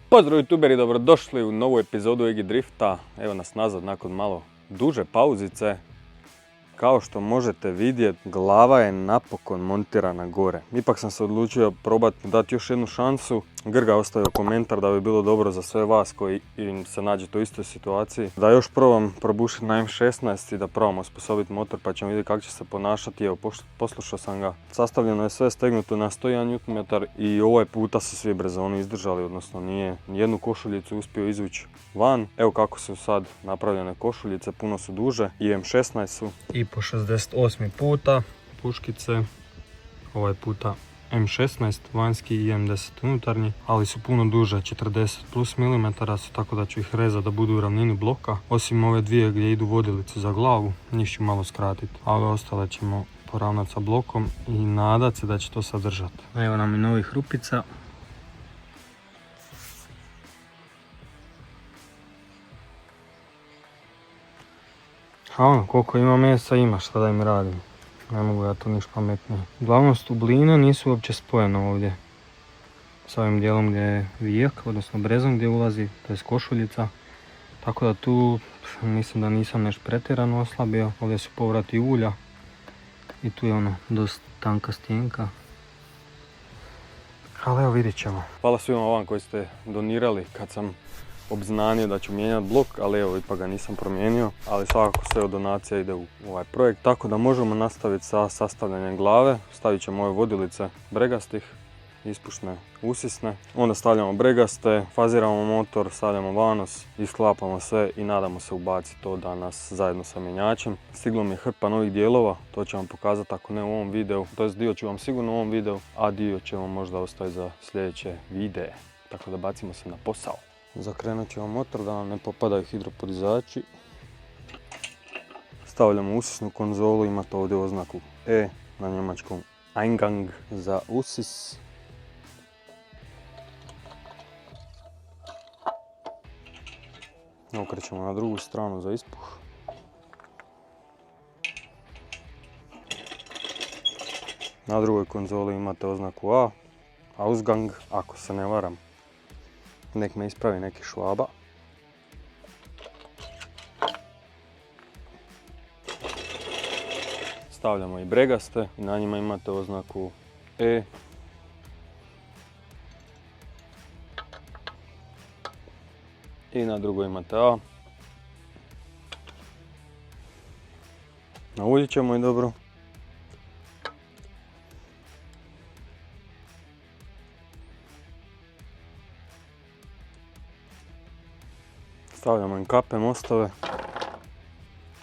Pozdrav youtuberi, dobrodošli u novu epizodu Egi Drifta. Evo nas nazad nakon malo duže pauzice. Kao što možete vidjeti, glava je napokon montirana gore. Ipak sam se odlučio probati dati još jednu šansu. Grga je ostavio komentar da bi bilo dobro za sve vas koji im se nađete u istoj situaciji, da još probam probušiti na M16 i da probam osposobiti motor, pa ćemo vidjeti kako će se ponašati. Evo, poslušao sam ga. Sastavljeno je sve stegnuto na 101 Nm i ovaj puta su svi brezoni izdržali, odnosno nije nijednu košuljicu uspio izvući van. Evo kako su sad napravljene košuljice, puno su duže i M16 su. I po 68 puta puškice, ovaj puta M16 vanjski i M10 unutarnji, ali su puno duže, 40 plus mm su, tako da ću ih rezati da budu u ravnini bloka. Osim ove dvije gdje idu vodilice za glavu, njih ću malo skratiti, a ove ostale ćemo poravnati sa blokom i nadat se da će to sadržati. Evo nam i novih rupica. A ono, koliko ima mesa ima, šta da im radim. Ne mogu ja to niš pametnije. Uglavnom stubline nisu uopće spojene ovdje. S ovim dijelom gdje je vijak, odnosno brezom gdje ulazi, to je košuljica. Tako da tu mislim da nisam nešto pretjerano oslabio. Ovdje su povrati ulja. I tu je ono, dosta tanka stjenka. Ali evo, vidit ćemo. Hvala svima vam koji ste donirali kad sam obznanio da ću mijenjati blok, ali evo, ipak ga nisam promijenio, ali svakako sve od donacija ide u ovaj projekt, tako da možemo nastaviti sa sastavljanjem glave. Stavit ćemo ove vodilice bregastih, ispušne, usisne, onda stavljamo bregaste, faziramo motor, stavljamo vanos, isklapamo sve i nadamo se ubaciti to danas zajedno sa mjenjačem. Stiglo mi je hrpa novih dijelova, to ću vam pokazati ako ne u ovom videu, to jest dio ću vam sigurno u ovom videu, a dio ćemo možda ostaviti za sljedeće videe, tako da bacimo se na posao. Zakrenut ćemo motor da nam ne popadaju hidropodizači. Stavljamo usisnu konzolu, imate ovdje oznaku E na njemačkom Eingang za usis. Okrećemo na drugu stranu za ispuh. Na drugoj konzoli imate oznaku A, Ausgang, ako se ne varam. Nek me ispravi neki švaba. Stavljamo i bregaste i na njima imate oznaku E. I na drugoj imate A. Nauljit ćemo i dobro. Stavljamo im kape, mostove.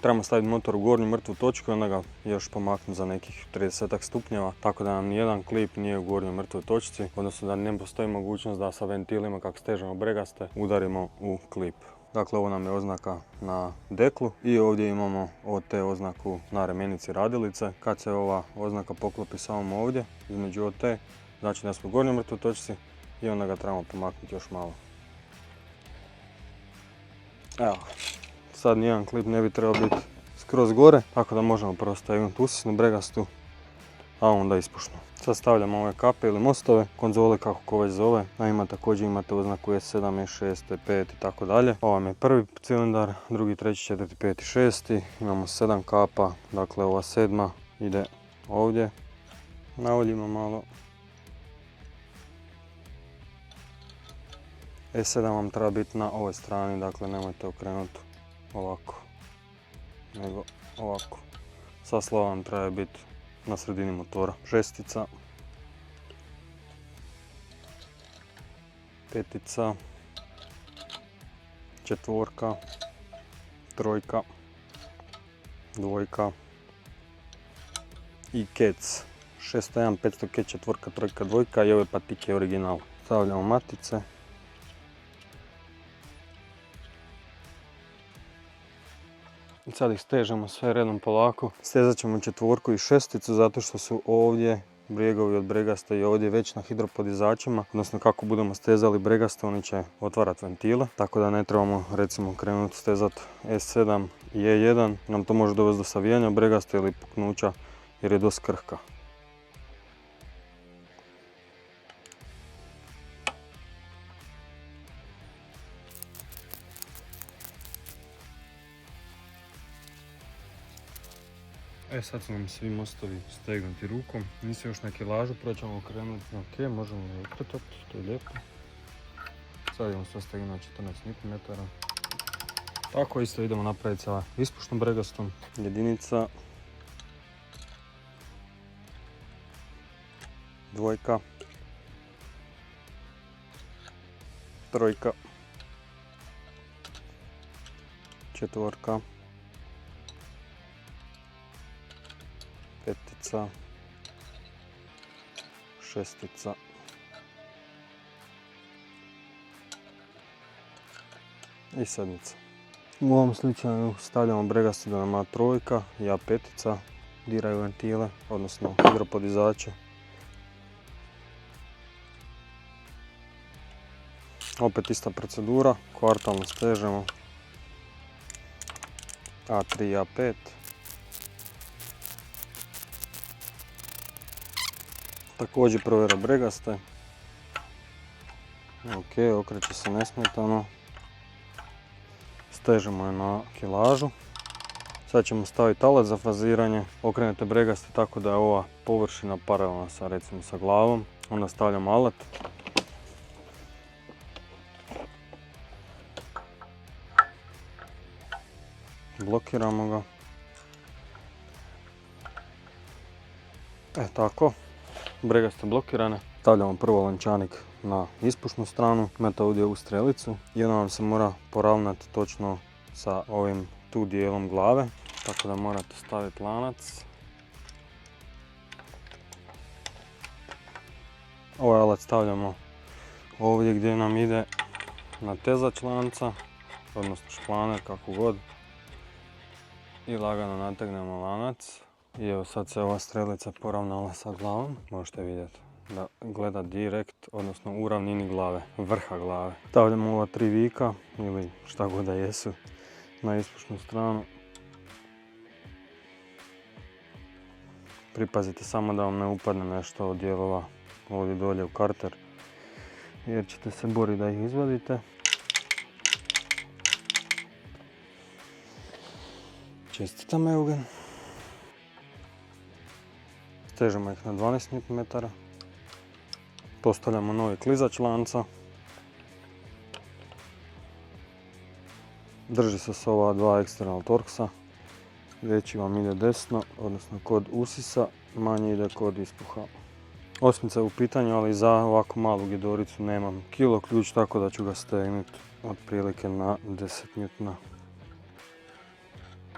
Trebamo staviti motor u gornju mrtvu točku i onda ga još pomaknuti za nekih 30 stupnjeva, tako da nam nijedan klip nije u gornjoj mrtvoj točci, odnosno da ne postoji mogućnost da sa ventilima kako stežemo bregaste udarimo u klip. Dakle, ovo nam je oznaka na deklu i ovdje imamo OT oznaku na remenici radilice. Kad se ova oznaka poklopi samo ovdje između OT, znači da smo u gornjoj mrtvoj točci i onda ga trebamo pomaknuti još malo. Evo, sad nijedan klip ne bi trebao biti skroz gore, tako da možemo prvo staviti usisnu bregastu, a onda ispušnu. Sad stavljamo ove kape ili mostove, konzole kako ko već zove, a ima također imate oznaku S7, S6, E5 i tako dalje. Ovo vam je prvi cilindar, drugi, treći, četvrti, peti, šesti, imamo 7 kapa, dakle ova 7 ide ovdje, navoljimo malo. E7 vam treba biti na ovoj strani, dakle nemojte okrenuti ovako, nego ovako. Saslava vam treba biti na sredini motora. Šestica, petica, četvorka, trojka, dvojka i kec. 601, 500 kec, četvorka, trojka, dvojka i ove patike original. Stavljamo matice. I sad ih stežemo sve redom polako. Stezat ćemo četvorku i šesticu zato što su ovdje bregovi od bregaste i ovdje već na hidropodizačima, odnosno kako budemo stezali bregaste oni će otvarati ventile, tako da ne trebamo recimo krenuti stezati S7 i E1, nam to može dovesti do savijanja bregaste ili puknuća jer je dosta krhka. Sad su nam svi mostovi stegnuti rukom. Nisi još na kilažu, prvo ćemo krenuti. Ok, možemo ga ukretati, to je lijepo. Sad idemo sve stegnuti na 14 Nm. Tako isto idemo napraviti sa ispušnom bregastom. Jedinica. Dvojka. Trojka. Četvorka. Petica. Šestica. I sedmica. U ovom slučaju stavljamo bregastu da nama trojka, ja petica, diraju ventile, odnosno hidropodizače. Opet ista procedura, kvartalno stežemo A3, A5. Također provjera bregaste. Ok, okreće se nesmetano. Stežemo je na kilažu. Sad ćemo staviti alat za faziranje. Okrenete bregaste tako da je ova površina paralelna sa, recimo, sa glavom. Onda stavljamo alat. Blokiramo ga. Tako. Bregaste blokirane. Stavljamo prvo lančanik na ispušnu stranu, imate ovdje ovu strelicu i onda vam se mora poravnati točno sa ovim tu dijelom glave, tako da morate staviti lanac. Ovaj alat stavljamo ovdje gdje nam ide na tezač lanca, odnosno šplaner, kako god, i lagano nategnemo lanac. I evo sad se ova strelica poravnala sa glavom, možete vidjeti da gleda direkt, odnosno u ravnini glave, vrha glave. Stavljamo ova 3 vika ili šta god da jesu na ispušnu stranu. Pripazite samo da vam ne upadne nešto od dijelova ovdje dolje u karter, jer ćete se boriti da ih izvadite. Čestitam, Eugen. Stežemo ih na 12 Nm. Postavljamo novi klizač lanca. Drži se s ova dva eksternal torksa. Veći vam ide desno, odnosno kod usisa, manji ide kod ispuha. Osmica je u pitanju, ali za ovako malu gidoricu nemam kilo ključ, tako da ću ga stegnuti otprilike na 10 N.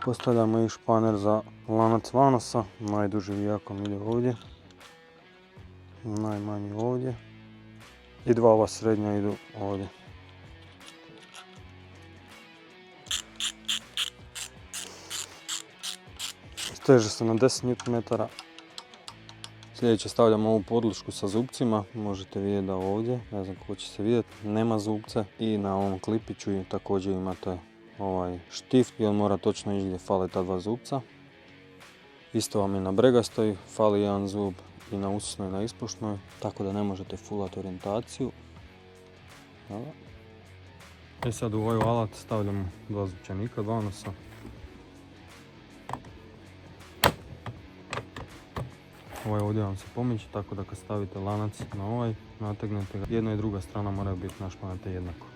Postavljamo i španer za lanac vanosa, najduži vijakom ide ovdje, najmanji ovdje i dva ova srednja idu ovdje. Steže se na 10 Nm. Sljedeće stavljamo ovu podlošku sa zupcima, možete vidjeti da ovdje, ne znam kako će se vidjeti, nema zupce i na ovom klipiću također imate ovaj štift i on mora točno ići gdje fale ta dva zupca. Isto vam je na bregastoj, fali jedan zub i na usisnoj i na ispušnoj, tako da ne možete fulati orijentaciju. I sad u ovaj alat stavljamo dva zupčanika od vanosa. Ovaj ovdje vam se pomiče, tako da kad stavite lanac na ovaj, nategnete ga. Jedna i druga strana moraju biti našpanate jednako.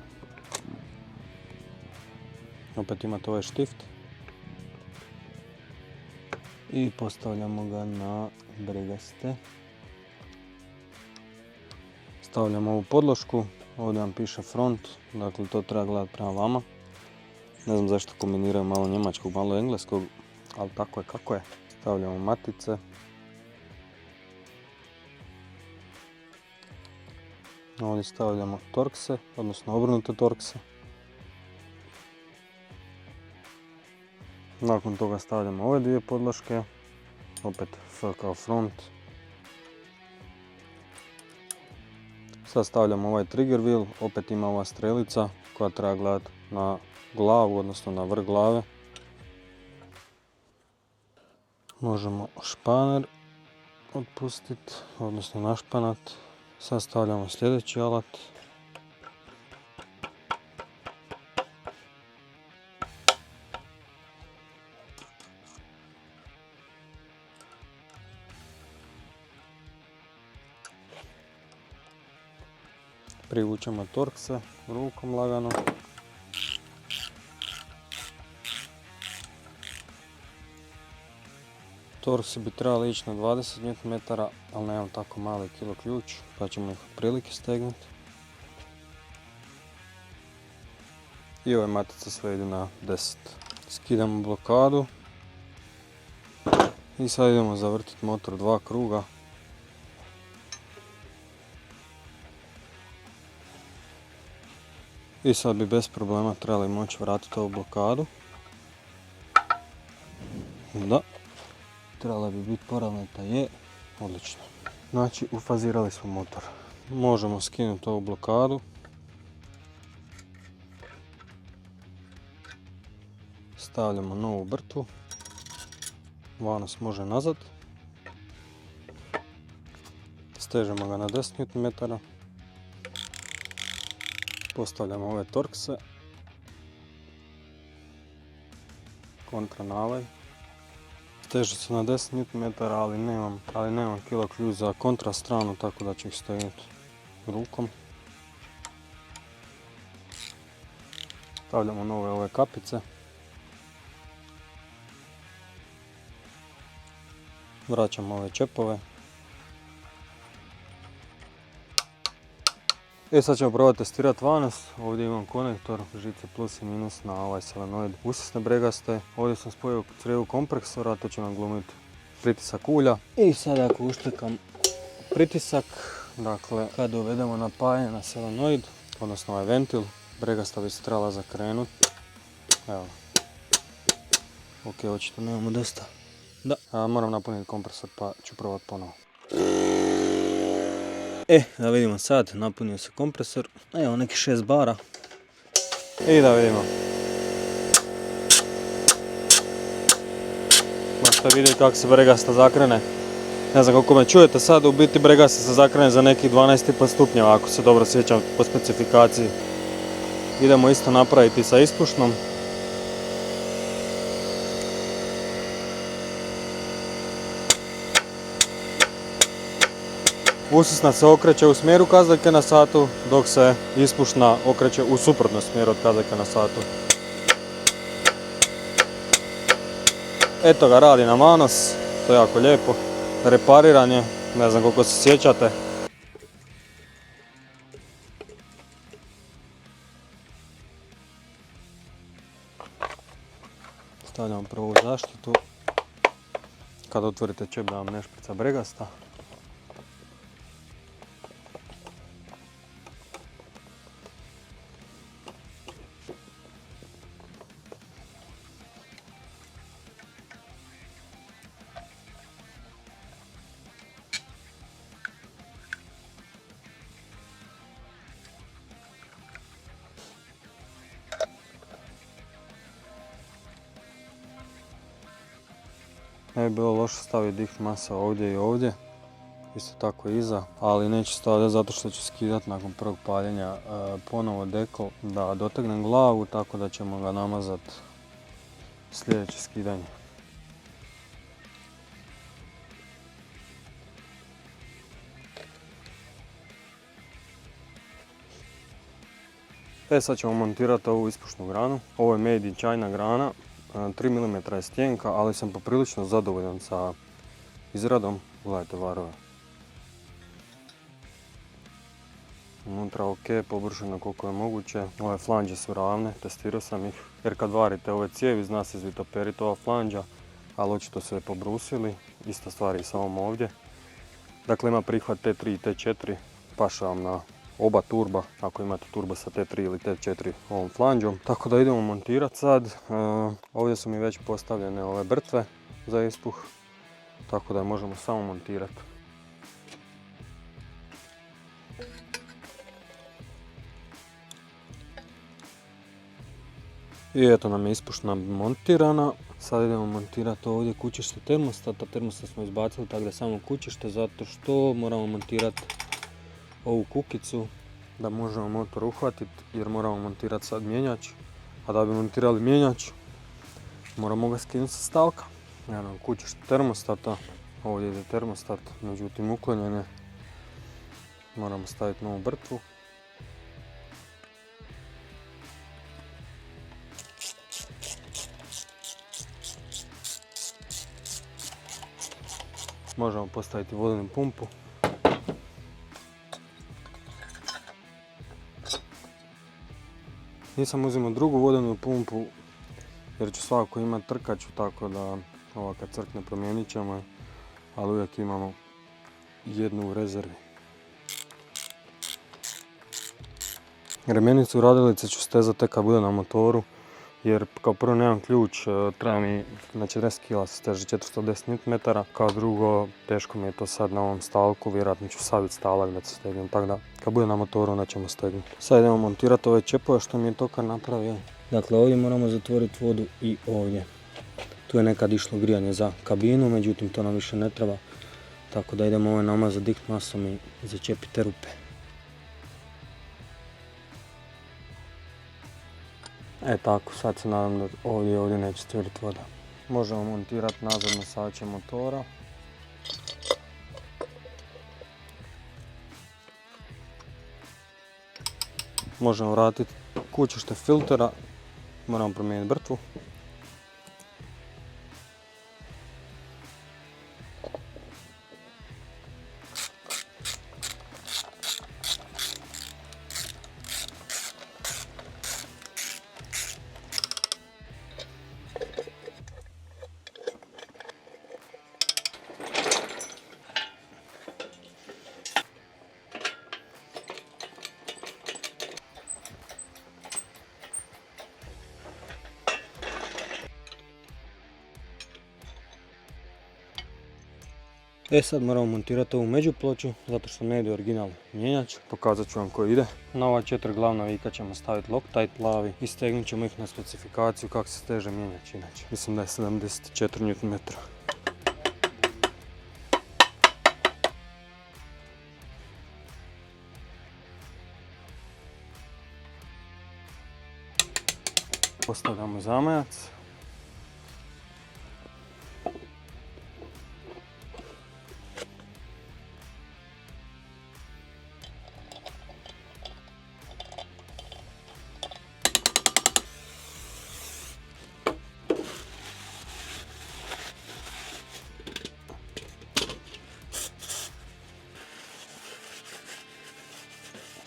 Opet imate ovaj štift. I postavljamo ga na bregaste. Stavljamo ovu podlošku, ovdje vam piše front, dakle to treba gledati prema vama. Ne znam zašto kombiniraju malo njemačkog, malo engleskog, ali tako je kako je. Stavljamo matice. Ovdje stavljamo torkse, odnosno obrnute torkse. Nakon toga stavljamo ove dvije podloške, opet F kao front. Sad stavljamo ovaj trigger wheel, opet ima ova strelica koja treba gledati na glavu, odnosno na vrh glave. Možemo španer otpustiti, odnosno našpanat. Sad stavljamo sljedeći alat. Privučemo torkse rukom lagano. Torksi bi trebali ići na 20 Nm, ali nemam tako mali kilo ključ, pa ćemo ih otprilike stegnuti. I ove matice sve idu na 10. Skidamo blokadu. I sad idemo zavrtiti motor 2 kruga. I sad bi bez problema trebali moći vratiti ovu blokadu. Da. Trebala bi biti poravnata, je. Odlično. Znači, ufazirali smo motor. Možemo skinuti ovu blokadu. Stavljamo novu brtvu. Vanos može nazad. Stežemo ga na 10 Nm. Postavljamo ove torkse. Kontra navaj. Steže se na 10 Nm, ali nemam kilo ključ za kontra stranu, tako da ću ih stegnuti rukom. Stavljamo nove ove kapice. Vraćamo ove čepove. Sad ćemo probati testirati vanos. Ovdje imam konektor, žice plus i minus na ovaj solenoid usisne bregaste. Ovdje sam spojio crijevu kompresora, to će nam glumiti pritisak ulja. I sad ako uštekam pritisak, dakle kad uvedemo napajanje na solenoid, odnosno ovaj ventil, bregasta bi se trebala zakrenuti. Evo. Ok, očito nemamo dosta. Da, moram napuniti kompresor pa ću probati ponovo. Da vidimo sad, napunio se kompresor, evo neki 6 bara. I da vidimo. Možete vidjeti kako se bregasta zakrene. Ne znam koliko me čujete sad, u biti bregasta se zakrene za nekih 12,5 stupnjeva, ako se dobro sjećam po specifikaciji. Idemo isto napraviti sa ispušnom. Usisna se okreće u smjeru kazaljke na satu, dok se ispušna okreće u suprotnom smjeru od kazaljke na satu. Eto ga, radi na vanos, to je jako lijepo. Repariran je, ne znam koliko se sjećate. Stavljamo prvu zaštitu. Kad otvorite čep da vam ne šprica bregasta. Ne bi bilo loše staviti diff masa ovdje i ovdje, isto tako iza, ali neću stavljati zato što ću skidati nakon prvog paljenja ponovo dekl da dotegnem glavu, tako da ćemo ga namazati sljedeće skidanje. Sad ćemo montirati ovu ispušnu granu. Ovo je Made in China grana. 3 mm je stjenka, ali sam poprilično zadovoljan sa izradom. Gledajte varove. Unutra ok, pobršeno koliko je moguće. Ove flanđe su ravne, testirao sam ih. Jer kad varite ove cijevi, zna se izvitoperiti ova flanđa, ali očito su je pobrusili. Ista stvar i sa ovom ovdje. Dakle, ima prihvat T3 i T4, paša vam na oba turba, ako imate turbo sa T3 ili T4 ovom flanđom. Tako da idemo montirati sad. Ovdje su mi već postavljene ove brtve za ispuh, tako da je možemo samo montirati. I eto nam je ispušna montirana. Sad idemo montirati ovdje kućište termostata. Termostat smo izbacili, tako da samo kućište, zato što moramo montirati ovu kukicu da možemo motor uhvatiti, jer moramo montirati sad mjenjač. A da bi montirali mjenjač, moramo ga skinuti sa stavka. Evo kućište termostata, ovdje ide termostat, međutim uklonjen je. Moramo staviti novu brtvu. možemo postaviti vodenu pumpu. Nisam uzimao drugu vodenu pumpu jer ću svakako imati trkaču, tako da ova kad crkne promijenit ćemo je, ali uvijek imamo jednu u rezervi. Remenicu radilice ću stezati tek kad bude na motoru, jer kao prvo nemam ključ, treba mi na 40 kg se steže 410 Nm, kao drugo teško mi je to sad na ovom stalku, vjerojatno ću saviti stalak da se stegnem, tako da kad bude na motoru onda ćemo stegnuti. Sad idemo montirati ove čepove što mi je tokar napravio. Dakle, ovdje moramo zatvoriti vodu i ovdje. Tu je nekad išlo grijanje za kabinu, međutim to nam više ne treba, tako da idemo ovaj namazati dikt masom i začepiti te rupe. Tako, sad se nadam da ovdje neće curiti voda. Možemo montirati nazad nosače motora. Možemo vratiti kućište filtera, moramo promijeniti brtvu. Sad moramo montirati ovu međuploču, zato što ne ide original mijenjač. Pokazat ću vam koji ide. Na ova 4 glavna vika ćemo staviti Loctite plavi i stegnut ćemo ih na specifikaciju kako se steže mijenjač inače. Mislim da je 74 Nm. Postavljamo zamajac.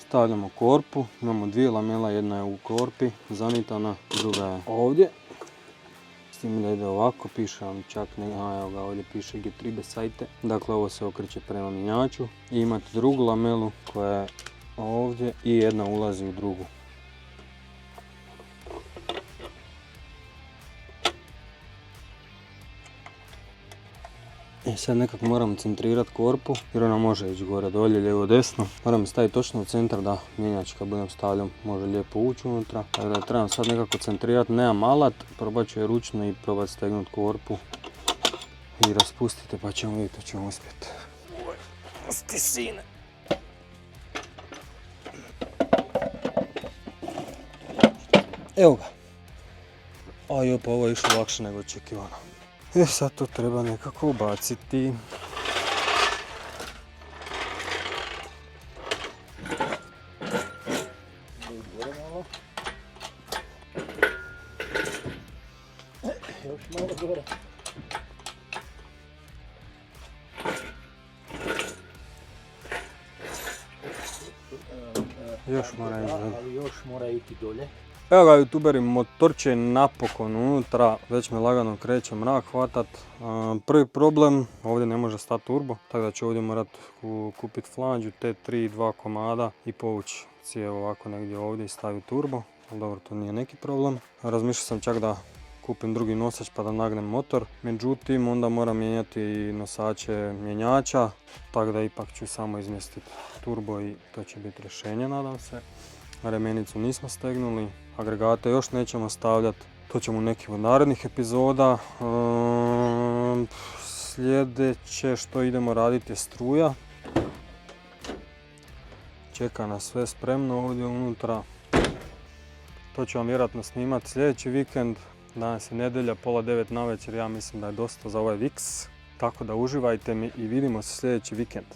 Stavljamo korpu, imamo dvije lamela, jedna je u korpi zanitana, druga je ovdje. S tim da ide ovako, piše vam čak, evo ga ovdje piše Getriebe Seite. Dakle, ovo se okreće prema mjenjaču. I imate drugu lamelu koja je ovdje i jedna ulazi u drugu. Sad nekako moram centrirati korpu jer ona može ići gore dolje, lijevo desno. Moram staviti točno u centar da mjenjač kad budem stavljam može lijepo ući unutra. Tako da trebam sad nekako centrirati, nemam alat, probat ću je ručno i probat stegnuti korpu i raspustite pa ćemo vidjeti da ćemo uspjeti. Pusti sine! Evo ga! Aj pa ovo je išlo lakše nego očekivano. Sad to treba nekako ubaciti. Još malo gore. Još mora ići. Ali još mora ići dolje. Evo ga youtuberi, motorče je napokon unutra, već me lagano kreće mrak hvatat. Prvi problem, ovdje ne može stati turbo, tako da ću ovdje morat kupiti flanđu, te 2 komada i povući cijev ovako negdje ovdje i staviti turbo. Ali dobro, to nije neki problem. Razmišljao sam čak da kupim drugi nosač pa da nagnem motor, međutim onda moram mijenjati i nosače mjenjača, tako da ipak ću samo izmjestiti turbo i to će biti rješenje, nadam se. Remenicu nismo stegnuli, agregate još nećemo stavljati, to ćemo u nekih od narednih epizoda. Sljedeće što idemo raditi je struja. Čeka nas sve spremno ovdje unutra. To ću vam vjerojatno snimati sljedeći vikend. Danas je nedjelja, 8:30 navečer, ja mislim da je dosta za ovaj viks. Tako da uživajte mi i vidimo se sljedeći vikend.